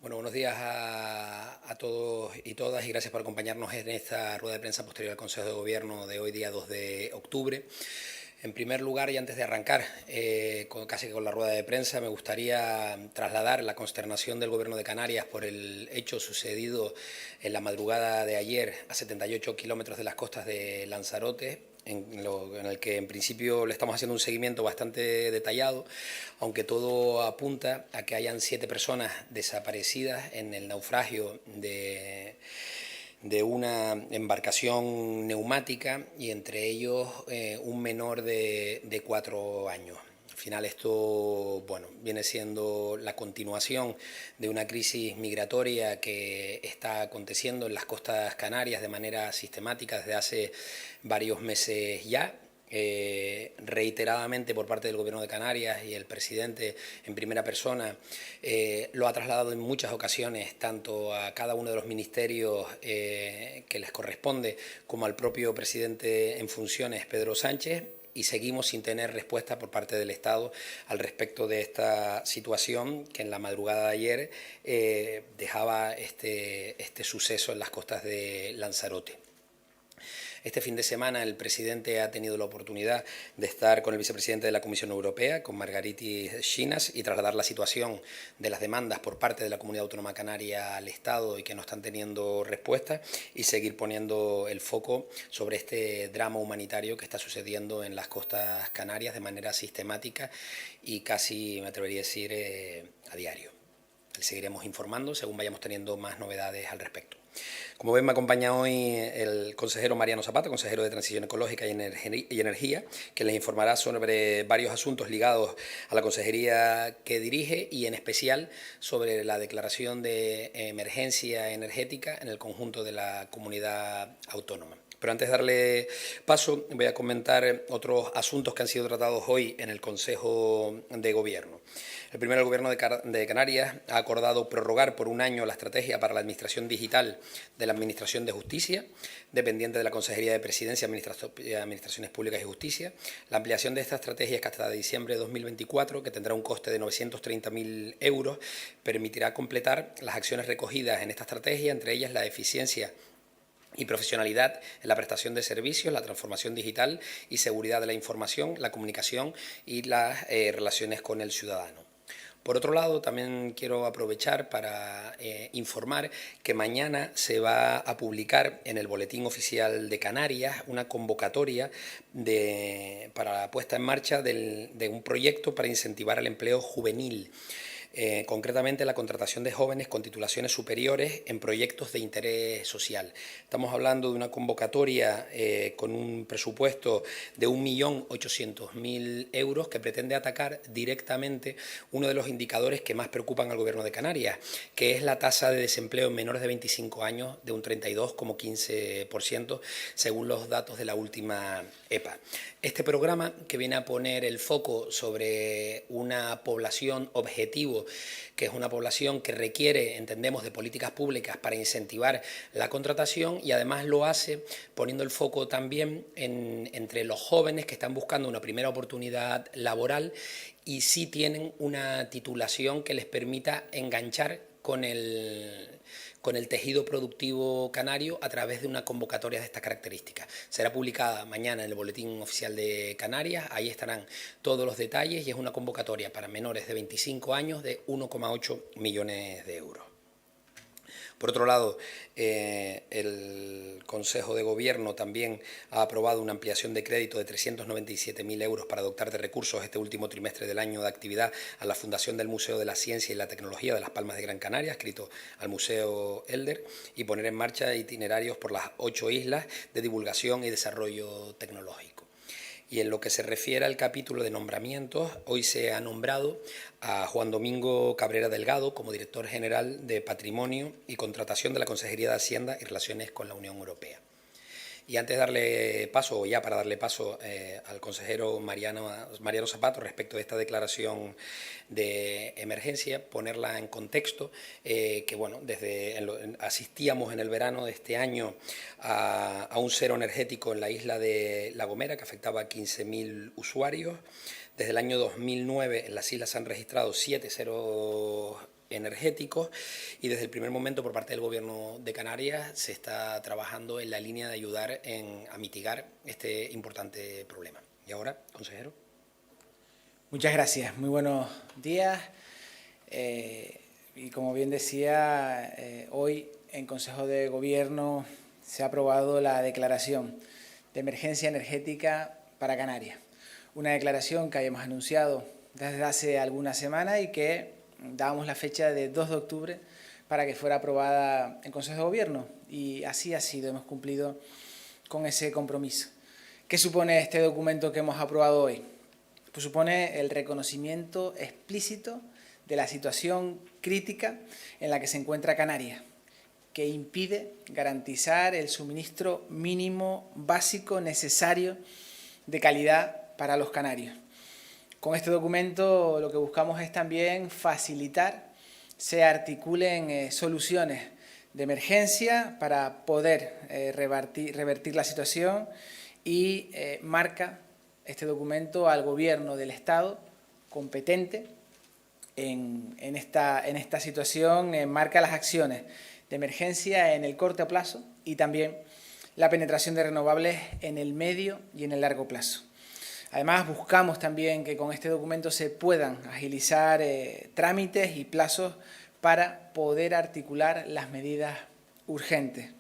Bueno, buenos días a todos y todas y gracias por acompañarnos en esta rueda de prensa posterior al Consejo de Gobierno de hoy, día 2 de octubre. En primer lugar, y antes de arrancar casi que con la rueda de prensa, me gustaría trasladar la consternación del Gobierno de Canarias por el hecho sucedido en la madrugada de ayer a 78 kilómetros de las costas de Lanzarote, en el que en principio le estamos haciendo un seguimiento bastante detallado, aunque todo apunta a que hayan 7 personas desaparecidas en el naufragio de una embarcación neumática y entre ellos un menor de 4 años. Al final esto, bueno, viene siendo la continuación de una crisis migratoria que está aconteciendo en las costas canarias de manera sistemática desde hace varios meses ya. Reiteradamente por parte del Gobierno de Canarias y el presidente en primera persona lo ha trasladado en muchas ocasiones tanto a cada uno de los ministerios que les corresponde como al propio presidente en funciones, Pedro Sánchez, y seguimos sin tener respuesta por parte del Estado al respecto de esta situación que en la madrugada de ayer dejaba este suceso en las costas de Lanzarote. Este fin de semana el presidente ha tenido la oportunidad de estar con el vicepresidente de la Comisión Europea, con Margaritis Schinas, y trasladar la situación de las demandas por parte de la Comunidad Autónoma Canaria al Estado y que no están teniendo respuesta, y seguir poniendo el foco sobre este drama humanitario que está sucediendo en las costas canarias de manera sistemática y casi, me atrevería a decir, a diario. Le seguiremos informando según vayamos teniendo más novedades al respecto. Como ven, me acompaña hoy el consejero Mariano Zapata, consejero de Transición Ecológica y Energía, que les informará sobre varios asuntos ligados a la consejería que dirige y en especial sobre la declaración de emergencia energética en el conjunto de la comunidad autónoma. Pero antes de darle paso, voy a comentar otros asuntos que han sido tratados hoy en el Consejo de Gobierno. El primero, el Gobierno de Canarias ha acordado prorrogar por un año la estrategia para la administración digital de la Administración de Justicia, dependiente de la Consejería de Presidencia, Administraciones Públicas y Justicia. La ampliación de esta estrategia es que hasta diciembre de 2024, que tendrá un coste de 930.000 euros, permitirá completar las acciones recogidas en esta estrategia, entre ellas la eficiencia y profesionalidad en la prestación de servicios, la transformación digital y seguridad de la información, la comunicación y las relaciones con el ciudadano. Por otro lado, también quiero aprovechar para informar que mañana se va a publicar en el Boletín Oficial de Canarias una convocatoria para la puesta en marcha de un proyecto para incentivar el empleo juvenil. Concretamente la contratación de jóvenes con titulaciones superiores en proyectos de interés social. Estamos hablando de una convocatoria con un presupuesto de 1.800.000 euros que pretende atacar directamente uno de los indicadores que más preocupan al Gobierno de Canarias, que es la tasa de desempleo en menores de 25 años de un 32,15%, según los datos de la última EPA. Este programa, que viene a poner el foco sobre una población objetivo, que es una población que requiere, entendemos, de políticas públicas para incentivar la contratación, y además lo hace poniendo el foco también entre los jóvenes que están buscando una primera oportunidad laboral y sí tienen una titulación que les permita enganchar con el tejido productivo canario a través de una convocatoria de estas características. Será publicada mañana en el Boletín Oficial de Canarias, ahí estarán todos los detalles, y es una convocatoria para menores de 25 años de 1,8 millones de euros. Por otro lado, el Consejo de Gobierno también ha aprobado una ampliación de crédito de 397.000 euros para dotar de recursos este último trimestre del año de actividad a la Fundación del Museo de la Ciencia y la Tecnología de Las Palmas de Gran Canaria, adscrito al Museo Elder, y poner en marcha itinerarios por las 8 islas de divulgación y desarrollo tecnológico. Y en lo que se refiere al capítulo de nombramientos, hoy se ha nombrado a Juan Domingo Cabrera Delgado como director general de Patrimonio y Contratación de la Consejería de Hacienda y Relaciones con la Unión Europea. Y antes de darle paso, o ya para darle paso al consejero Mariano Zapata respecto de esta declaración de emergencia, ponerla en contexto, que bueno, asistíamos en el verano de este año a un cero energético en la isla de La Gomera que afectaba a 15.000 usuarios. Desde el año 2009 en las islas se han registrado 7 ceros energéticos, y desde el primer momento por parte del Gobierno de Canarias se está trabajando en la línea de ayudar a mitigar este importante problema. Y ahora, consejero. Muchas gracias, muy buenos días. Y como bien decía, hoy en Consejo de Gobierno se ha aprobado la declaración de emergencia energética para Canarias. Una declaración que habíamos anunciado desde hace algunas semanas y que dábamos la fecha de 2 de octubre para que fuera aprobada en Consejo de Gobierno, y así ha sido, hemos cumplido con ese compromiso. ¿Qué supone este documento que hemos aprobado hoy? Pues supone el reconocimiento explícito de la situación crítica en la que se encuentra Canarias, que impide garantizar el suministro mínimo básico necesario de calidad para los canarios. Con este documento lo que buscamos es también facilitar, se articulen soluciones de emergencia para poder revertir la situación, y marca este documento al Gobierno del Estado competente en esta situación, marca las acciones de emergencia en el corto plazo y también la penetración de renovables en el medio y en el largo plazo. Además, buscamos también que con este documento se puedan agilizar trámites y plazos para poder articular las medidas urgentes.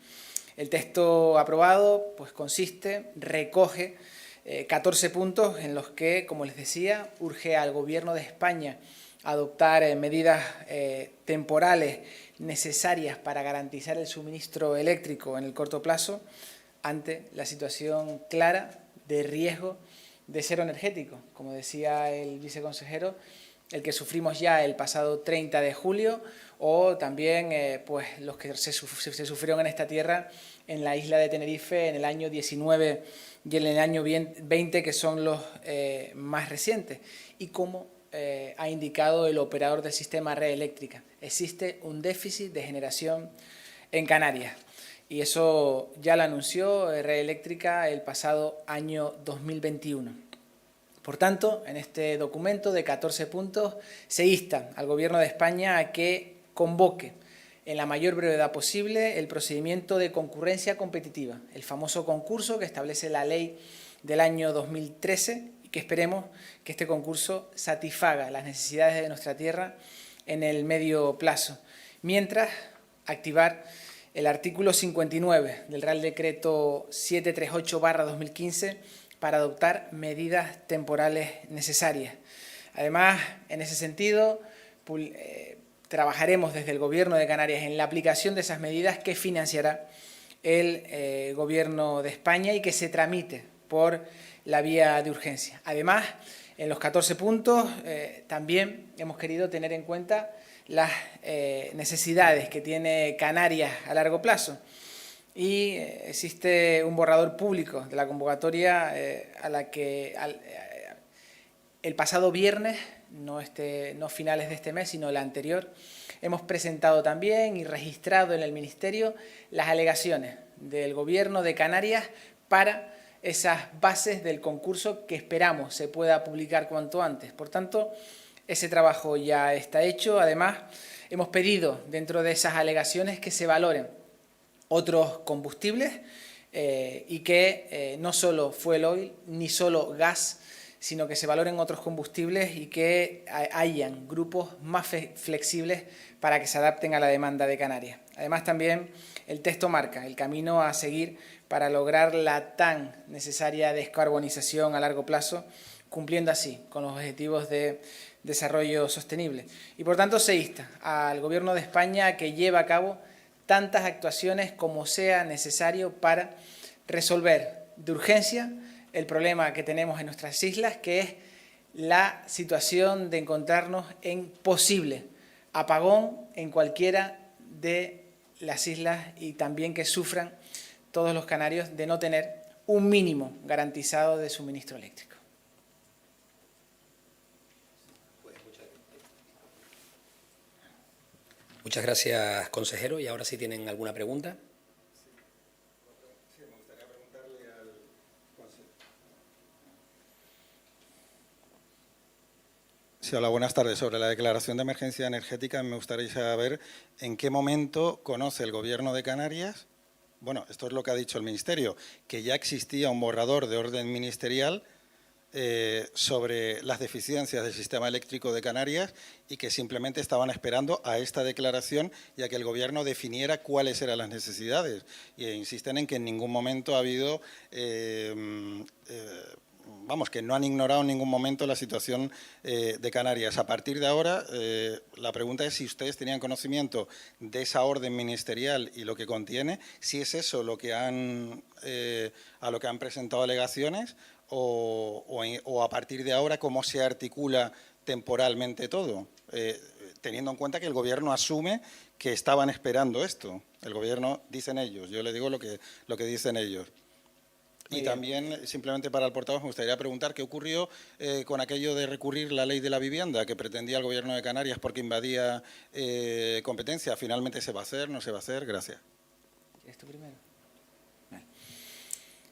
El texto aprobado pues recoge 14 puntos en los que, como les decía, urge al Gobierno de España adoptar medidas temporales necesarias para garantizar el suministro eléctrico en el corto plazo ante la situación clara de riesgo de cero energético, como decía el viceconsejero, el que sufrimos ya el pasado 30 de julio, o también pues los que se sufrieron en esta tierra en la isla de Tenerife en el año 19 y en el año 20, que son los más recientes. Y como ha indicado el operador del sistema Red Eléctrica, existe un déficit de generación en Canarias. Y eso ya lo anunció Red Eléctrica el pasado año 2021. Por tanto, en este documento de 14 puntos se insta al Gobierno de España a que convoque en la mayor brevedad posible el procedimiento de concurrencia competitiva, el famoso concurso que establece la ley del año 2013, y que esperemos que este concurso satisfaga las necesidades de nuestra tierra en el medio plazo, mientras activar el artículo 59 del Real Decreto 738/2015 para adoptar medidas temporales necesarias. Además, en ese sentido, trabajaremos desde el Gobierno de Canarias en la aplicación de esas medidas que financiará el Gobierno de España y que se tramite por la vía de urgencia. Además, en los 14 puntos también hemos querido tener en cuenta las necesidades que tiene Canarias a largo plazo. Y existe un borrador público de la convocatoria a la que el pasado viernes, no finales de este mes, sino el anterior, hemos presentado también y registrado en el Ministerio las alegaciones del Gobierno de Canarias para esas bases del concurso que esperamos se pueda publicar cuanto antes. Por tanto, ese trabajo ya está hecho. Además, hemos pedido dentro de esas alegaciones que se valoren otros combustibles y que no solo fuel oil ni solo gas, sino que se valoren otros combustibles y que hayan grupos más flexibles para que se adapten a la demanda de Canarias. Además, también el texto marca el camino a seguir para lograr la tan necesaria descarbonización a largo plazo, cumpliendo así con los objetivos de desarrollo sostenible. Y por tanto se insta al Gobierno de España a que lleve a cabo tantas actuaciones como sea necesario para resolver de urgencia el problema que tenemos en nuestras islas, que es la situación de encontrarnos en posible apagón en cualquiera de las islas, y también que sufran todos los canarios de no tener un mínimo garantizado de suministro eléctrico. Muchas gracias, consejero. Y ahora, si tienen alguna pregunta. Sí, me gustaría preguntarle al consejero. Sí, hola, buenas tardes. Sobre la declaración de emergencia energética, me gustaría saber en qué momento conoce el Gobierno de Canarias, bueno, esto es lo que ha dicho el Ministerio, que ya existía un borrador de orden ministerial sobre las deficiencias del sistema eléctrico de Canarias y que simplemente estaban esperando a esta declaración y a que el Gobierno definiera cuáles eran las necesidades. E insisten en que en ningún momento ha habido... vamos, que no han ignorado en ningún momento la situación de Canarias. A partir de ahora, la pregunta es si ustedes tenían conocimiento de esa orden ministerial y lo que contiene, si es eso lo que a lo que han presentado alegaciones o a partir de ahora cómo se articula temporalmente todo, teniendo en cuenta que el Gobierno asume que estaban esperando esto. El Gobierno, dicen ellos, yo le digo lo que dicen ellos. Y también, simplemente para el portavoz, me gustaría preguntar qué ocurrió con aquello de recurrir la ley de la vivienda que pretendía el Gobierno de Canarias porque invadía competencia. ¿Finalmente se va a hacer, no se va a hacer? Gracias. ¿Esto primero? Vale.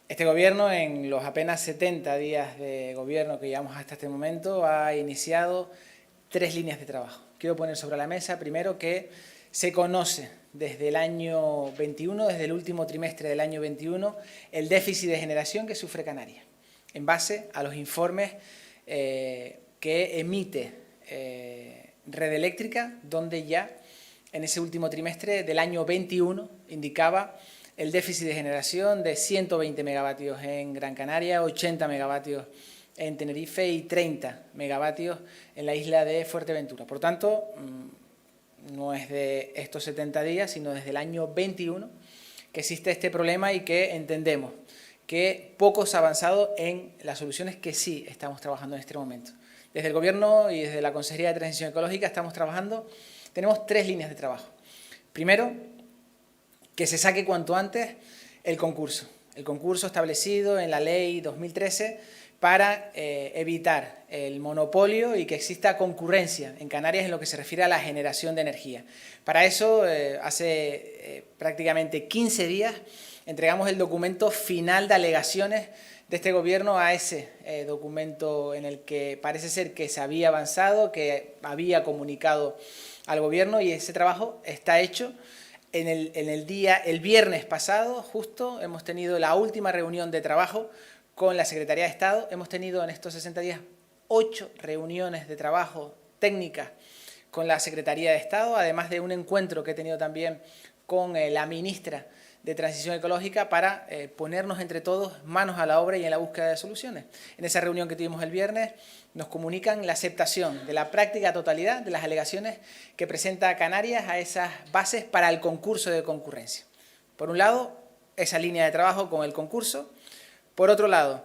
Este Gobierno, en los apenas 70 días de gobierno que llevamos hasta este momento, ha iniciado 3 líneas de trabajo. Quiero poner sobre la mesa, primero, que se conoce desde el año 21, desde el último trimestre del año 21, el déficit de generación que sufre Canarias, en base a los informes que emite Red Eléctrica, donde ya en ese último trimestre del año 21 indicaba el déficit de generación de 120 megavatios en Gran Canaria, 80 megavatios en Tenerife y 30 megavatios en la isla de Fuerteventura. Por tanto, no es de estos 70 días, sino desde el año 21 que existe este problema y que entendemos que poco se ha avanzado en las soluciones que sí estamos trabajando en este momento. Desde el Gobierno y desde la Consejería de Transición Ecológica estamos trabajando, tenemos 3 líneas de trabajo. Primero, que se saque cuanto antes el concurso establecido en la Ley 2013 para evitar el monopolio y que exista concurrencia en Canarias en lo que se refiere a la generación de energía. Para eso, hace prácticamente 15 días, entregamos el documento final de alegaciones de este Gobierno a ese documento en el que parece ser que se había avanzado, que había comunicado al Gobierno, y ese trabajo está hecho. El viernes pasado, justo, hemos tenido la última reunión de trabajo con la Secretaría de Estado. Hemos tenido en estos 60 días 8 reuniones de trabajo técnicas con la Secretaría de Estado, además de un encuentro que he tenido también con la ministra de Transición Ecológica para ponernos entre todos manos a la obra y en la búsqueda de soluciones. En esa reunión que tuvimos el viernes nos comunican la aceptación de la práctica totalidad de las alegaciones que presenta Canarias a esas bases para el concurso de concurrencia. Por un lado, esa línea de trabajo con el concurso. Por otro lado,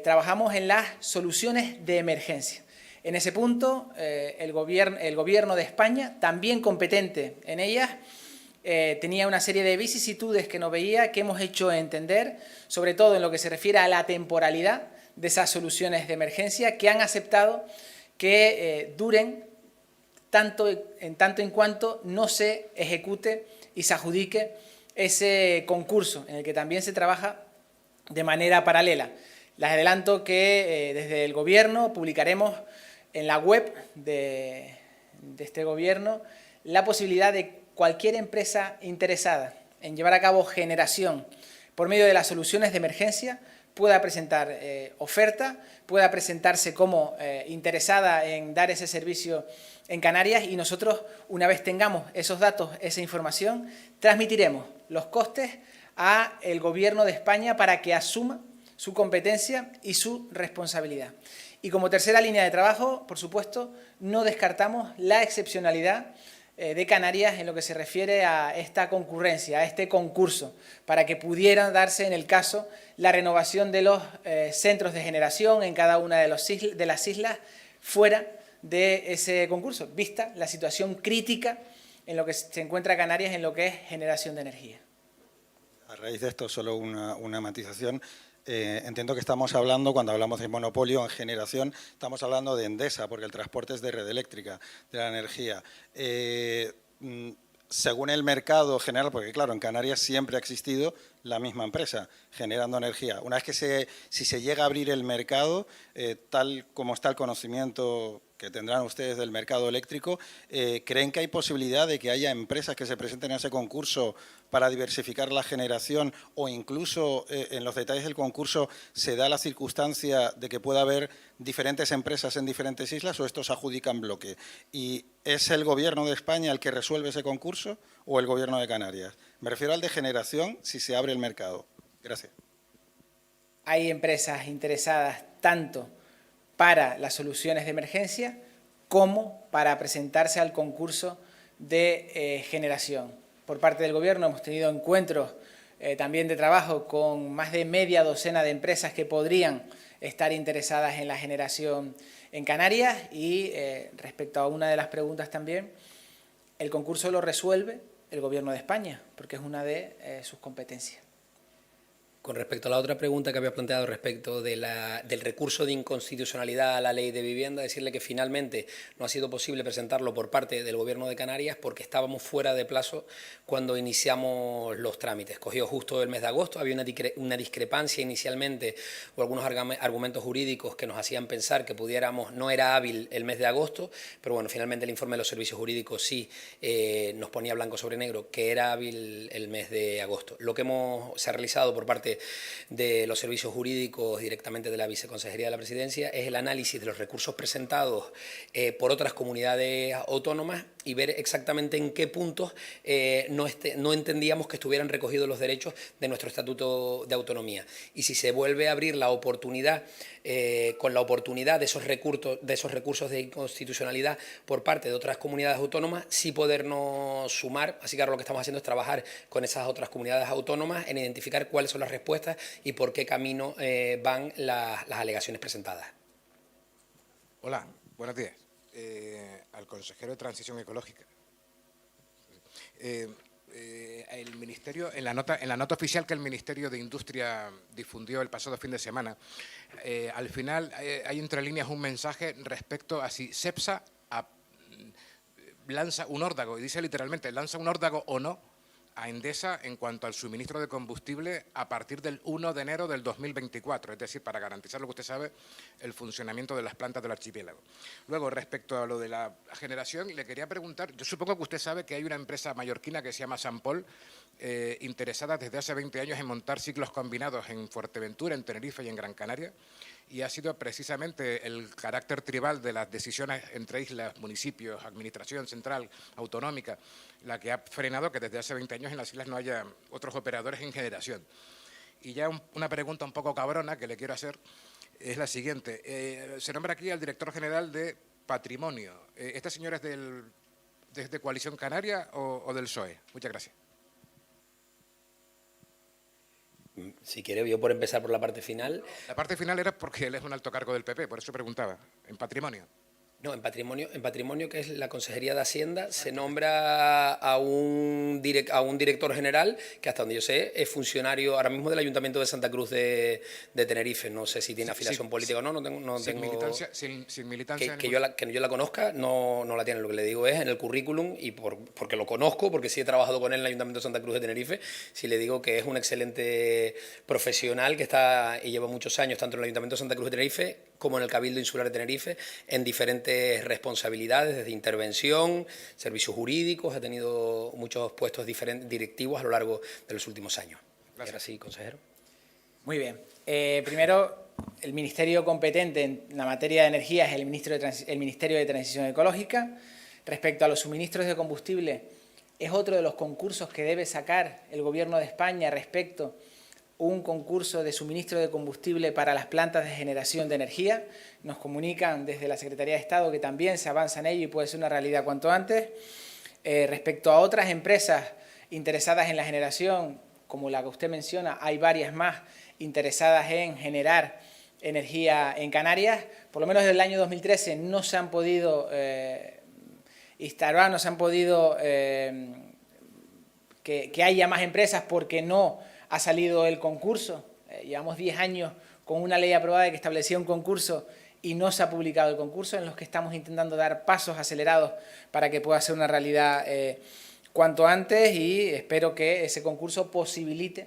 trabajamos en las soluciones de emergencia. En ese punto, el gobierno de España, también competente en ellas, tenía una serie de vicisitudes que nos veía, que hemos hecho entender, sobre todo en lo que se refiere a la temporalidad de esas soluciones de emergencia, que han aceptado que duren en tanto en cuanto no se ejecute y se adjudique ese concurso, en el que también se trabaja de manera paralela. Les adelanto que desde el Gobierno publicaremos en la web de este Gobierno la posibilidad de cualquier empresa interesada en llevar a cabo generación por medio de las soluciones de emergencia pueda presentar oferta, pueda presentarse como interesada en dar ese servicio en Canarias, y nosotros, una vez tengamos esos datos, esa información, transmitiremos los costes al Gobierno de España para que asuma su competencia y su responsabilidad. Y como tercera línea de trabajo, por supuesto, no descartamos la excepcionalidad de Canarias en lo que se refiere a esta concurrencia, a este concurso, para que pudiera darse, en el caso, la renovación de los centros de generación en cada una de las islas fuera de ese concurso, vista la situación crítica en lo que se encuentra Canarias en lo que es generación de energía. A raíz de esto, solo una matización. Entiendo que estamos hablando, cuando hablamos de monopolio en generación, estamos hablando de Endesa, porque el transporte es de Red Eléctrica, de la energía. Según el mercado general, porque claro, en Canarias siempre ha existido la misma empresa generando energía. Una vez que si se llega a abrir el mercado, tal como está el conocimiento que tendrán ustedes del mercado eléctrico, ¿creen que hay posibilidad de que haya empresas que se presenten a ese concurso para diversificar la generación o incluso en los detalles del concurso se da la circunstancia de que pueda haber diferentes empresas en diferentes islas o esto se adjudica en bloque? ¿Y es el Gobierno de España el que resuelve ese concurso o el Gobierno de Canarias? Me refiero al de generación si se abre el mercado. Gracias. Hay empresas interesadas tanto para las soluciones de emergencia como para presentarse al concurso de generación. Por parte del Gobierno hemos tenido encuentros también de trabajo con más de media docena de empresas que podrían estar interesadas en la generación en Canarias y respecto a una de las preguntas también, el concurso lo resuelve el Gobierno de España porque es una de sus competencias. Con respecto a la otra pregunta que había planteado respecto del recurso de inconstitucionalidad a la ley de vivienda, decirle que finalmente no ha sido posible presentarlo por parte del Gobierno de Canarias porque estábamos fuera de plazo cuando iniciamos los trámites. Cogió justo el mes de agosto, había una discrepancia inicialmente o algunos argumentos jurídicos que nos hacían pensar que no era hábil el mes de agosto, pero bueno, finalmente el informe de los servicios jurídicos sí nos ponía blanco sobre negro que era hábil el mes de agosto. Lo que se ha realizado por parte de los servicios jurídicos directamente de la Viceconsejería de la Presidencia es el análisis de los recursos presentados por otras comunidades autónomas y ver exactamente en qué puntos no entendíamos que estuvieran recogidos los derechos de nuestro Estatuto de Autonomía. Y si se vuelve a abrir la oportunidad, con la oportunidad de esos recursos de inconstitucionalidad por parte de otras comunidades autónomas, sí podernos sumar. Así que ahora lo que estamos haciendo es trabajar con esas otras comunidades autónomas en identificar cuáles son las respuestas y por qué camino van las alegaciones presentadas. Hola, buenos días. Al consejero de Transición Ecológica. El Ministerio, en la nota oficial que el Ministerio de Industria difundió el pasado fin de semana, al final hay entre líneas un mensaje respecto a si Cepsa lanza un órdago, y dice literalmente, lanza un órdago o no, a Endesa en cuanto al suministro de combustible a partir del 1 de enero del 2024, es decir, para garantizar lo que usted sabe, el funcionamiento de las plantas del archipiélago. Luego, respecto a lo de la generación, le quería preguntar, yo supongo que usted sabe que hay una empresa mallorquina que se llama Sampol, interesada desde hace 20 años en montar ciclos combinados en Fuerteventura, en Tenerife y en Gran Canaria, y ha sido precisamente el carácter tribal de las decisiones entre islas, municipios, administración central, autonómica, la que ha frenado que desde hace 20 años en las islas no haya otros operadores en generación. Y ya una pregunta un poco cabrona que le quiero hacer es la siguiente. Se nombra aquí al director general de Patrimonio. ¿Este señor es de Coalición Canaria o del PSOE? Muchas gracias. Si quiere, yo por empezar por la parte final. La parte final era porque él es un alto cargo del PP, por eso preguntaba. ¿En Patrimonio? No, en Patrimonio, que es la Consejería de Hacienda, se nombra a un director general que, hasta donde yo sé, es funcionario ahora mismo del Ayuntamiento de Santa Cruz de Tenerife. No sé si tiene afiliación política o no, sin militancia. Que yo la conozca, no la tiene. Lo que le digo es en el currículum, y porque lo conozco, porque sí he trabajado con él en el Ayuntamiento de Santa Cruz de Tenerife, sí le digo que es un excelente profesional que está y lleva muchos años tanto en el Ayuntamiento de Santa Cruz de Tenerife como en el Cabildo Insular de Tenerife, en diferentes responsabilidades, desde intervención, servicios jurídicos, ha tenido muchos puestos directivos a lo largo de los últimos años. Gracias. Ahora sí, consejero. Muy bien. Primero, el ministerio competente en la materia de energía es el Ministerio de Transición Ecológica. Respecto a los suministros de combustible, es otro de los concursos que debe sacar el Gobierno de España respecto un concurso de suministro de combustible para las plantas de generación de energía. Nos comunican desde la Secretaría de Estado que también se avanza en ello y puede ser una realidad cuanto antes. Respecto a otras empresas interesadas en la generación, como la que usted menciona, hay varias más interesadas en generar energía en Canarias. Por lo menos desde el año 2013 no se han podido instaurar, no se han podido que haya más empresas porque no ha salido el concurso. Llevamos 10 años con una ley aprobada que establecía un concurso y no se ha publicado el concurso, en los que estamos intentando dar pasos acelerados para que pueda ser una realidad cuanto antes, y espero que ese concurso posibilite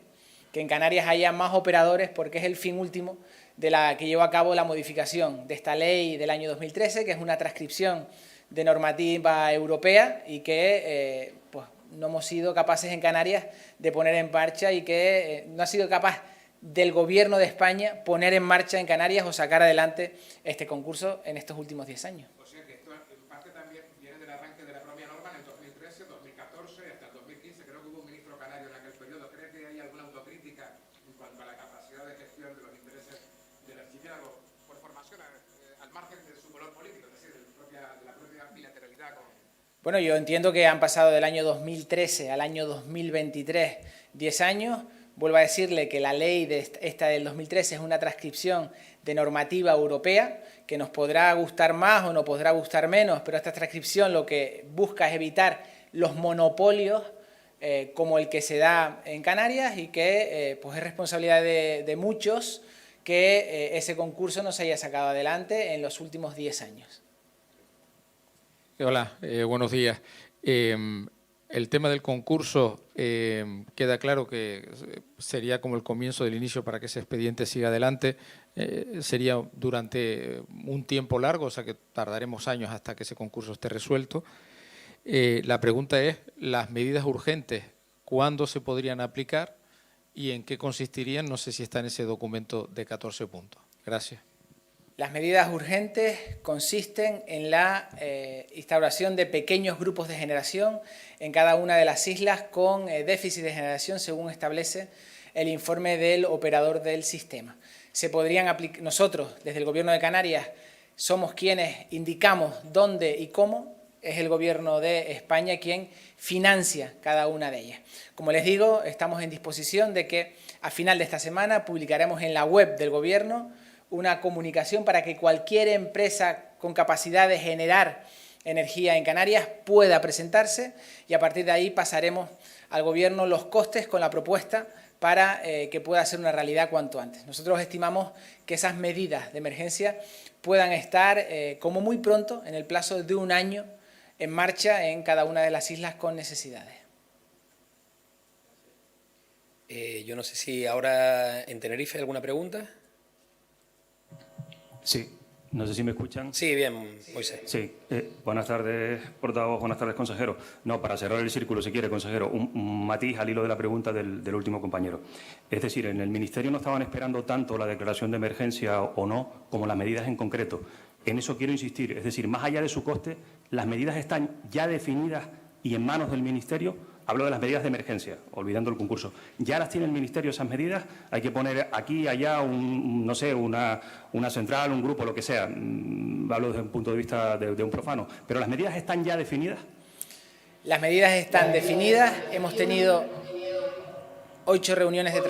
que en Canarias haya más operadores, porque es el fin último de la que llevó a cabo la modificación de esta ley del año 2013, que es una transcripción de normativa europea y que pues, no hemos sido capaces en Canarias de poner en marcha y que no ha sido capaz del Gobierno de España poner en marcha en Canarias o sacar adelante este concurso en estos últimos 10 años. O sea que esto en parte también viene del arranque de la propia norma en el 2013, 2014 hasta el 2015. Creo que hubo un ministro canario en aquel periodo. ¿Cree que hay alguna autocrítica en cuanto a la capacidad de gestión de los intereses del archipiélago por formación al margen de su color político, es decir, de la propia bilateralidad con... Bueno, yo entiendo que han pasado del año 2013 al año 2023 10 años. Vuelvo a decirle que la ley esta del 2013 es una transcripción de normativa europea, que nos podrá gustar más o nos podrá gustar menos, pero esta transcripción lo que busca es evitar los monopolios como el que se da en Canarias y que pues es responsabilidad de muchos que ese concurso no se haya sacado adelante en los últimos 10 años. Hola, buenos días. El tema del concurso queda claro que sería como el comienzo del inicio para que ese expediente siga adelante. Sería durante un tiempo largo, o sea que tardaremos años hasta que ese concurso esté resuelto. La pregunta es, las medidas urgentes, ¿cuándo se podrían aplicar y en qué consistirían? No sé si está en ese documento de 14 puntos. Gracias. Las medidas urgentes consisten en la instauración de pequeños grupos de generación en cada una de las islas con déficit de generación según establece el informe del operador del sistema. Se podrían aplicar, nosotros desde el Gobierno de Canarias somos quienes indicamos dónde y cómo, es el Gobierno de España quien financia cada una de ellas. Como les digo, estamos en disposición de que a final de esta semana publicaremos en la web del Gobierno una comunicación para que cualquier empresa con capacidad de generar energía en Canarias pueda presentarse y a partir de ahí pasaremos al Gobierno los costes con la propuesta para que pueda ser una realidad cuanto antes. Nosotros estimamos que esas medidas de emergencia puedan estar como muy pronto, en el plazo de un año, en marcha en cada una de las islas con necesidades. Yo no sé si ahora en Tenerife hay alguna pregunta. Sí, no sé si me escuchan. Sí, bien, Moisés. Sí, buenas tardes, portavoz, buenas tardes, consejero. No, para cerrar el círculo, si quiere, consejero, un matiz al hilo de la pregunta del último compañero. Es decir, en el Ministerio no estaban esperando tanto la declaración de emergencia o no, como las medidas en concreto. En eso quiero insistir, es decir, más allá de su coste, las medidas están ya definidas y en manos del Ministerio. Hablo de las medidas de emergencia, olvidando el concurso. ¿Ya las tiene el Ministerio esas medidas? Hay que poner aquí, allá, no sé, una central, un grupo, lo que sea. Hablo desde un punto de vista de un profano. ¿Pero las medidas están ya definidas? Las medidas están definidas. Hemos tenido 8 reuniones de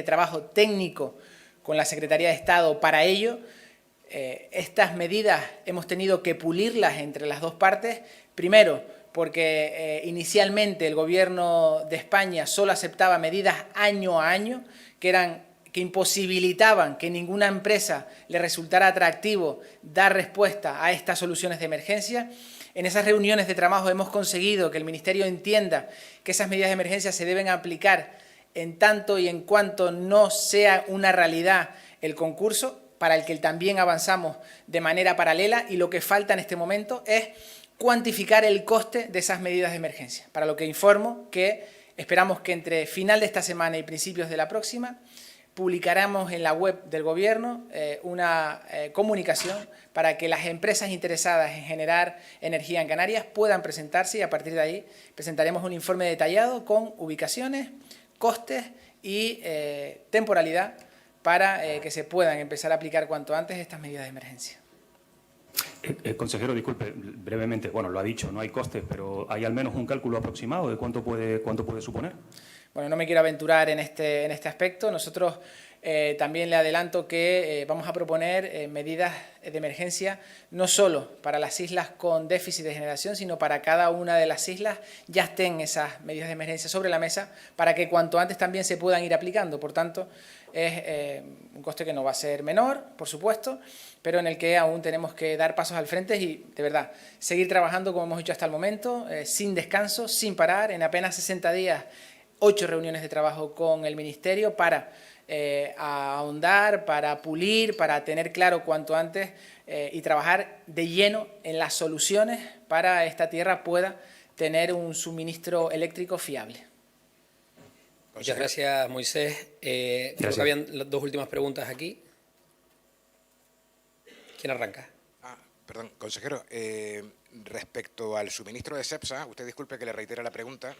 trabajo técnico con la Secretaría de Estado para ello. Estas medidas hemos tenido que pulirlas entre las dos partes. Primero, porque inicialmente el Gobierno de España solo aceptaba medidas año a año, que imposibilitaban que ninguna empresa le resultara atractivo dar respuesta a estas soluciones de emergencia. En esas reuniones de trabajo hemos conseguido que el Ministerio entienda que esas medidas de emergencia se deben aplicar en tanto y en cuanto no sea una realidad el concurso, para el que también avanzamos de manera paralela, y lo que falta en este momento es cuantificar el coste de esas medidas de emergencia, para lo que informo que esperamos que entre final de esta semana y principios de la próxima publicaremos en la web del Gobierno una comunicación para que las empresas interesadas en generar energía en Canarias puedan presentarse y a partir de ahí presentaremos un informe detallado con ubicaciones, costes y temporalidad para que se puedan empezar a aplicar cuanto antes estas medidas de emergencia. Consejero, disculpe, brevemente, bueno, lo ha dicho, no hay costes, pero ¿hay al menos un cálculo aproximado de cuánto puede suponer? Bueno, no me quiero aventurar en este aspecto. Nosotros también le adelanto que vamos a proponer medidas de emergencia no solo para las islas con déficit de generación, sino para cada una de las islas ya estén esas medidas de emergencia sobre la mesa para que cuanto antes también se puedan ir aplicando. Por tanto, es un coste que no va a ser menor, por supuesto, pero en el que aún tenemos que dar pasos al frente y, de verdad, seguir trabajando como hemos hecho hasta el momento, sin descanso, sin parar, en apenas 60 días, 8 reuniones de trabajo con el Ministerio para a ahondar, para pulir, para tener claro cuanto antes y trabajar de lleno en las soluciones para esta tierra pueda tener un suministro eléctrico fiable. Muchas gracias, Moisés. Creo que habían las dos últimas preguntas aquí. ¿Quién arranca? Perdón, consejero. Respecto al suministro de Cepsa, usted disculpe que le reitere la pregunta.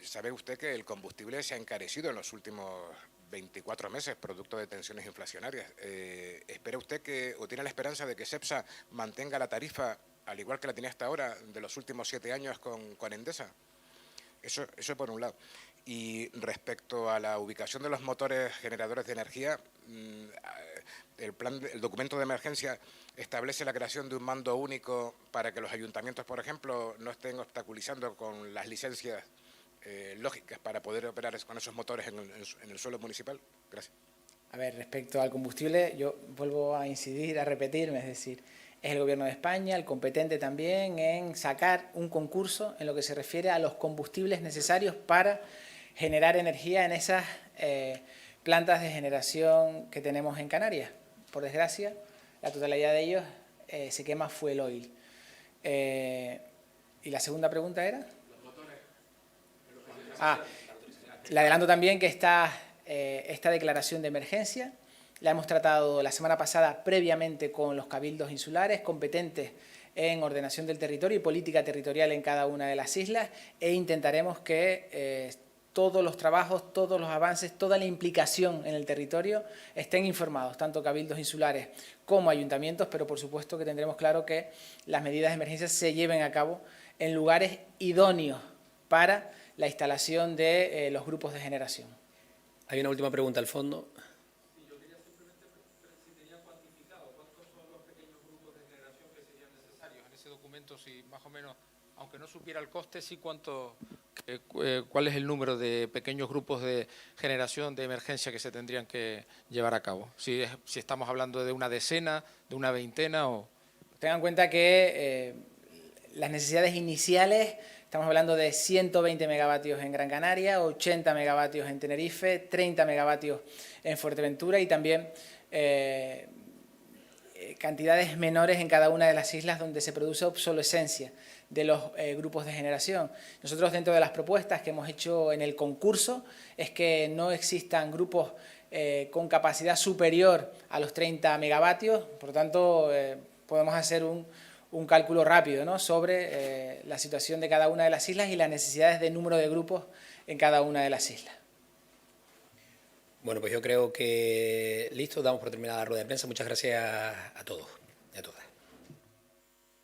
¿Sabe usted que el combustible se ha encarecido en los últimos 24 meses, producto de tensiones inflacionarias? ¿Espera usted que, o tiene la esperanza de que Cepsa mantenga la tarifa, al igual que la tenía hasta ahora, de los últimos 7 años con Endesa? Eso por un lado. Y respecto a la ubicación de los motores generadores de energía, el documento de emergencia establece la creación de un mando único para que los ayuntamientos, por ejemplo, no estén obstaculizando con las licencias lógicas para poder operar con esos motores en el suelo municipal. Gracias. A ver, respecto al combustible, yo vuelvo a incidir, a repetirme, es decir, es el Gobierno de España el competente también en sacar un concurso en lo que se refiere a los combustibles necesarios para generar energía en esas plantas de generación que tenemos en Canarias. Por desgracia, la totalidad de ellos se quema fuel oil. ¿Y la segunda pregunta era? Los motores. Le adelanto también que esta declaración de emergencia la hemos tratado la semana pasada previamente con los cabildos insulares competentes en ordenación del territorio y política territorial en cada una de las islas e intentaremos que todos los trabajos, todos los avances, toda la implicación en el territorio estén informados, tanto cabildos insulares como ayuntamientos, pero por supuesto que tendremos claro que las medidas de emergencia se lleven a cabo en lugares idóneos para la instalación de los grupos de generación. Hay una última pregunta al fondo. Sí, yo quería simplemente si tenía cuantificado cuántos son los pequeños grupos de generación que serían necesarios en ese documento, si más o menos, aunque no supiera el coste, sí cuál es el número de pequeños grupos de generación de emergencia que se tendrían que llevar a cabo. Si estamos hablando de una decena, de una veintena o... Tengan en cuenta que las necesidades iniciales, estamos hablando de 120 megavatios en Gran Canaria, 80 megavatios en Tenerife, 30 megavatios en Fuerteventura y también cantidades menores en cada una de las islas donde se produce obsolescencia de los grupos de generación. Nosotros dentro de las propuestas que hemos hecho en el concurso es que no existan grupos con capacidad superior a los 30 megavatios, por lo tanto podemos hacer un cálculo rápido, ¿no?, sobre la situación de cada una de las islas y las necesidades de número de grupos en cada una de las islas. Bueno, pues yo creo que listo, damos por terminada la rueda de prensa. Muchas gracias a todos y a todas.